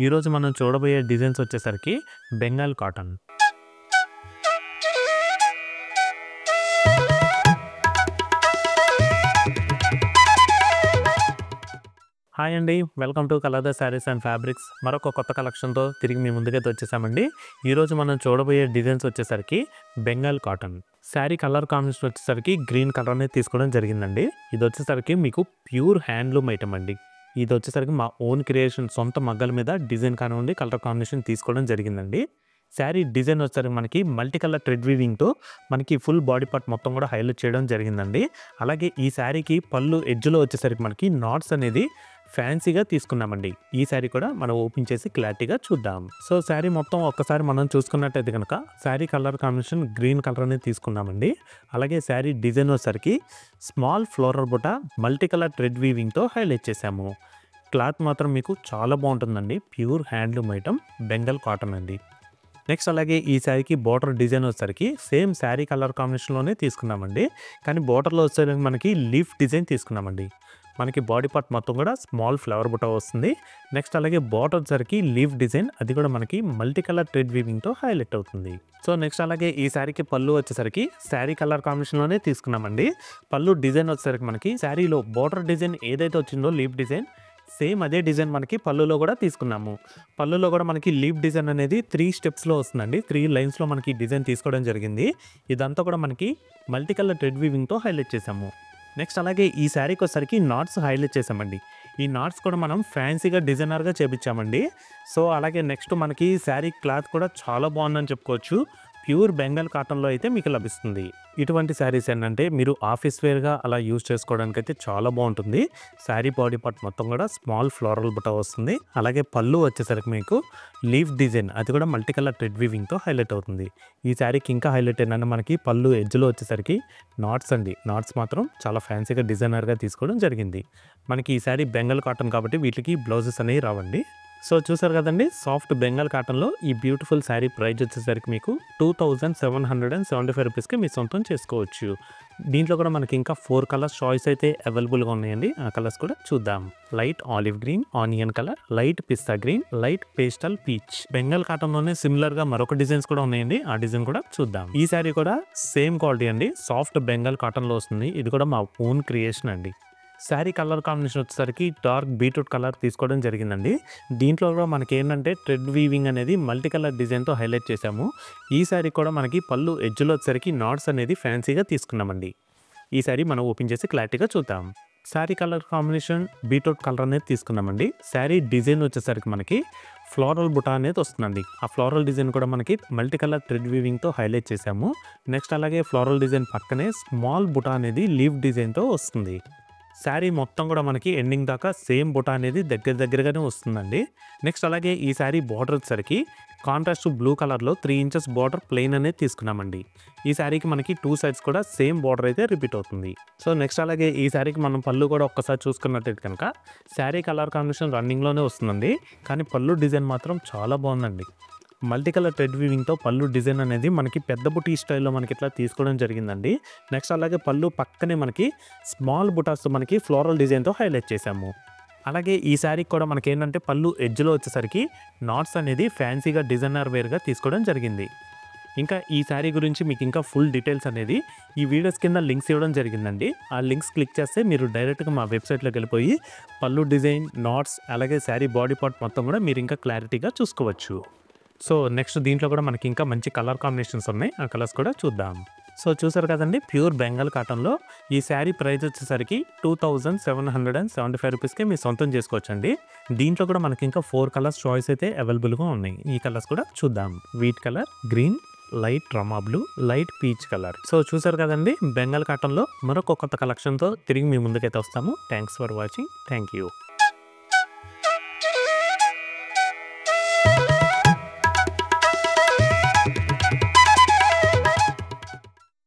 ఈరోజు మనం చూడబోయే డిజైన్స్ వచ్చేసరికి బెంగాల్ కాటన్. హాయ్ అండి, welcome to coloured saris and fabrics. మరొక కొత్త కలెక్షన్తో తిరిగి మీ ముందుకైతే వచ్చేసామండి. ఈరోజు మనం చూడబోయే డిజైన్స్ వచ్చేసరికి Bengal cotton. Sari colour combination వచ్చేసరికి గ్రీన్ కలర్ అనేది తీసుకోవడం జరిగిందండి. ఇది వచ్చేసరికి మీకు ప్యూర్ హ్యాండ్లూమ్ ఐటమ్ అండి. ఇది వచ్చేసరికి మా ఓన్ క్రియేషన్, సొంత మగ్గల మీద డిజైన్ కానివ్వండి, కలర్ కాంబినేషన్ తీసుకోవడం జరిగిందండి. శారీ డిజైన్ వచ్చేసరికి మనకి మల్టీ కలర్ థ్రెడ్ వీవింగ్తో మనకి ఫుల్ బాడీ పార్ట్ మొత్తం కూడా హైలైట్ చేయడం జరిగిందండి. అలాగే ఈ శారీకి పళ్ళు ఎడ్జ్లో వచ్చేసరికి మనకి నాట్స్ అనేది ఫ్యాన్సీగా తీసుకున్నామండి. ఈ శారీ కూడా మనం ఓపెన్ చేసి క్లారిటీగా చూద్దాం. సో శారీ మొత్తం ఒక్కసారి మనం చూసుకున్నట్టయితే కనుక sari colour combination green colour అనేది తీసుకున్నామండి. అలాగే శారీ డిజైన్ వచ్చేసరికి స్మాల్ ఫ్లోరల్ బుట్ట మల్టీ కలర్ థ్రెడ్ వీవింగ్తో హైలైట్ చేసాము. క్లాత్ మాత్రం మీకు చాలా బాగుంటుందండి. Pure handloom item Bengal cotton అండి. నెక్స్ట్ అలాగే ఈ శారీకి బోర్డర్ డిజైన్ వచ్చేసరికి సేమ్ శారీ కలర్ కాంబినేషన్లోనే తీసుకున్నామండి. కానీ బోర్డర్లో వచ్చేసరికి మనకి లీఫ్ డిజైన్ తీసుకున్నామండి. మనకి బాడీ పార్ట్ మొత్తం కూడా స్మాల్ ఫ్లవర్ బుట్ట వస్తుంది. నెక్స్ట్ అలాగే బార్డర్ వచ్చేసరికి లీఫ్ డిజైన్, అది కూడా మనకి మల్టీ కలర్ థ్రెడ్ వీవింగ్తో హైలైట్ అవుతుంది. సో నెక్స్ట్ అలాగే ఈ శారీకి పళ్ళు వచ్చేసరికి శారీ కలర్ కాంబినేషన్లోనే తీసుకున్నామండి. పళ్ళు డిజైన్ వచ్చేసరికి మనకి శారీలో బార్డర్ డిజైన్ ఏదైతే వచ్చిందో లీఫ్ డిజైన్, సేమ్ అదే డిజైన్ మనకి పళ్ళులో కూడా తీసుకున్నాము. పళ్ళులో కూడా మనకి లీఫ్ డిజైన్ అనేది 3 స్టెప్స్లో వస్తుందండి. 3 లైన్స్లో మనకి డిజైన్ తీసుకోవడం జరిగింది. ఇదంతా కూడా మనకి మల్టీ కలర్ థ్రెడ్ వీవింగ్తో హైలైట్ చేసాము. నెక్స్ట్ అలాగే ఈ శారీకి వచ్చేసరికి నాట్స్ హైలైట్ చేసామండి. ఈ నాట్స్ కూడా మనం ఫ్యాన్సీగా డిజైనర్గా చేపించామండి. సో అలాగే నెక్స్ట్ మనకి శారీ క్లాత్ కూడా చాలా బాగుందని చెప్పుకోవచ్చు. ప్యూర్ బెంగాల్ కాటన్లో అయితే మీకు లభిస్తుంది. ఇటువంటి శారీస్ ఏంటంటే మీరు ఆఫీస్ వేర్గా అలా యూజ్ చేసుకోవడానికి అయితే చాలా బాగుంటుంది. శారీ బాడీ పార్ట్ మొత్తం కూడా స్మాల్ ఫ్లోరల్ బుట్ట వస్తుంది. అలాగే పళ్ళు వచ్చేసరికి మీకు లీఫ్ డిజైన్, అది కూడా మల్టీ కలర్ థ్రెడ్ వీవింగ్తో హైలైట్ అవుతుంది. ఈ శారీకి ఇంకా హైలైట్ ఏంటంటే మనకి పళ్ళు ఎడ్జ్లో వచ్చేసరికి నాట్స్ అండి. నాట్స్ మాత్రం చాలా ఫ్యాన్సీగా డిజైనర్గా తీసుకోవడం జరిగింది. మనకి ఈ శారీ బెంగాల్ కాటన్ కాబట్టి వీటికి బ్లౌజెస్ అనేవి రావండి. సో చూసారు కదండి, సాఫ్ట్ బెంగాల్ కాటన్లో ఈ బ్యూటిఫుల్ శారీ ప్రైస్ వచ్చేసరికి మీకు 2775 రూపీస్కి మీ సొంతం చేసుకోవచ్చు. దీంట్లో కూడా మనకి ఇంకా 4 కలర్స్ చాయిస్ అయితే అవైలబుల్గా ఉన్నాయండి. ఆ కలర్స్ కూడా చూద్దాం. Light olive green, onion colour, light pista green, light pastel peach. Bengal కాటన్లోనే సిమిలర్గా మరొక డిజైన్స్ కూడా ఉన్నాయండి. ఆ డిజైన్ కూడా చూద్దాం. ఈ శారీ కూడా సేమ్ క్వాలిటీ అండి. సాఫ్ట్ బెంగాల్ కాటన్లో వస్తుంది. ఇది కూడా మా ఓన్ క్రియేషన్ అండి. శారీ కలర్ కాంబినేషన్ వచ్చేసరికి డార్క్ బీట్రూట్ కలర్ తీసుకోవడం జరిగిందండి. దీంట్లో కూడా మనకి ఏంటంటే థ్రెడ్ వీవింగ్ అనేది మల్టీ కలర్ డిజైన్తో హైలైట్ చేసాము. ఈ శారీ కూడా మనకి పళ్ళు ఎడ్జ్లో వచ్చేసరికి నాట్స్ అనేది ఫ్యాన్సీగా తీసుకున్నామండి. ఈ శారీ మనం ఓపెన్ చేసి క్లారిటీగా చూద్దాం. Sari colour combination beetroot colour అనేది తీసుకున్నామండి. శారీ డిజైన్ వచ్చేసరికి మనకి ఫ్లోరల్ బుటా అనేది వస్తుందండి. ఆ ఫ్లోరల్ డిజైన్ కూడా మనకి మల్టీ కలర్ థ్రెడ్ వీవింగ్తో హైలైట్ చేసాము. నెక్స్ట్ అలాగే ఫ్లోరల్ డిజైన్ పక్కనే స్మాల్ బుటా అనేది లీఫ్ డిజైన్తో వస్తుంది. శారీ మొత్తం కూడా మనకి ఎండింగ్ దాకా సేమ్ బుటా అనేది దగ్గరగానే వస్తుందండి. నెక్స్ట్ అలాగే ఈ శారీ బార్డర్ వచ్చేసరికి కాంట్రాస్ట్ బ్లూ కలర్లో 3 ఇంచెస్ బార్డర్ ప్లెయిన్ అనేది తీసుకున్నామండి. ఈ శారీకి మనకి 2 సైడ్స్ కూడా సేమ్ బార్డర్ అయితే రిపీట్ అవుతుంది. సో నెక్స్ట్ అలాగే ఈ శారీకి మనం పళ్ళు కూడా ఒక్కసారి చూసుకున్నట్టయితే కనుక శారీ కలర్ కాంబినేషన్ రన్నింగ్లోనే వస్తుందండి. కానీ పళ్ళు డిజైన్ మాత్రం చాలా బాగుందండి. మల్టీ కలర్ థ్రెడ్ వీవింగ్తో పళ్ళు డిజైన్ అనేది మనకి పెద్ద బుటీ స్టైల్లో మనకి ఇట్లా తీసుకోవడం జరిగిందండి. నెక్స్ట్ అలాగే పళ్ళు పక్కనే మనకి స్మాల్ బుటాస్ మనకి ఫ్లోరల్ డిజైన్తో హైలైట్ చేసాము. అలాగే ఈ శారీకి కూడా మనకి ఏంటంటే పళ్ళు ఎడ్జ్లో వచ్చేసరికి నాట్స్ అనేది ఫ్యాన్సీగా డిజైనర్ వేర్గా తీసుకోవడం జరిగింది. ఇంకా ఈ శారీ గురించి మీకు ఇంకా ఫుల్ డీటెయిల్స్ అనేది ఈ వీడియోస్ కింద లింక్స్ ఇవ్వడం జరిగిందండి. ఆ లింక్స్ క్లిక్ చేస్తే మీరు డైరెక్ట్గా మా వెబ్సైట్లోకి వెళ్ళిపోయి పళ్ళు డిజైన్, నాట్స్, అలాగే శారీ బాడీ పార్ట్ మొత్తం కూడా మీరు ఇంకా క్లారిటీగా చూసుకోవచ్చు. సో నెక్స్ట్ దీంట్లో కూడా మనకి ఇంకా మంచి కలర్ కాంబినేషన్స్ ఉన్నాయి. ఆ కలర్స్ కూడా చూద్దాం. సో చూసారు కదండి, ప్యూర్ బెంగాల్ కాటన్లో ఈ శారీ ప్రైస్ వచ్చేసరికి 2775 రూపీస్కి మీ సొంతం చేసుకోవచ్చండి. దీంట్లో కూడా మనకి ఇంకా 4 కలర్స్ చాయిస్ అయితే అవైలబుల్గా ఉన్నాయి. ఈ కలర్స్ కూడా చూద్దాం. Wheat colour, green, light Rama blue, light peach colour. So చూసారు కదండి, బెంగాల్ కాటన్లో మరొక కొత్త కలెక్షన్తో తిరిగి మీ ముందుకైతే వస్తాము. Thanks for watching. Thank you.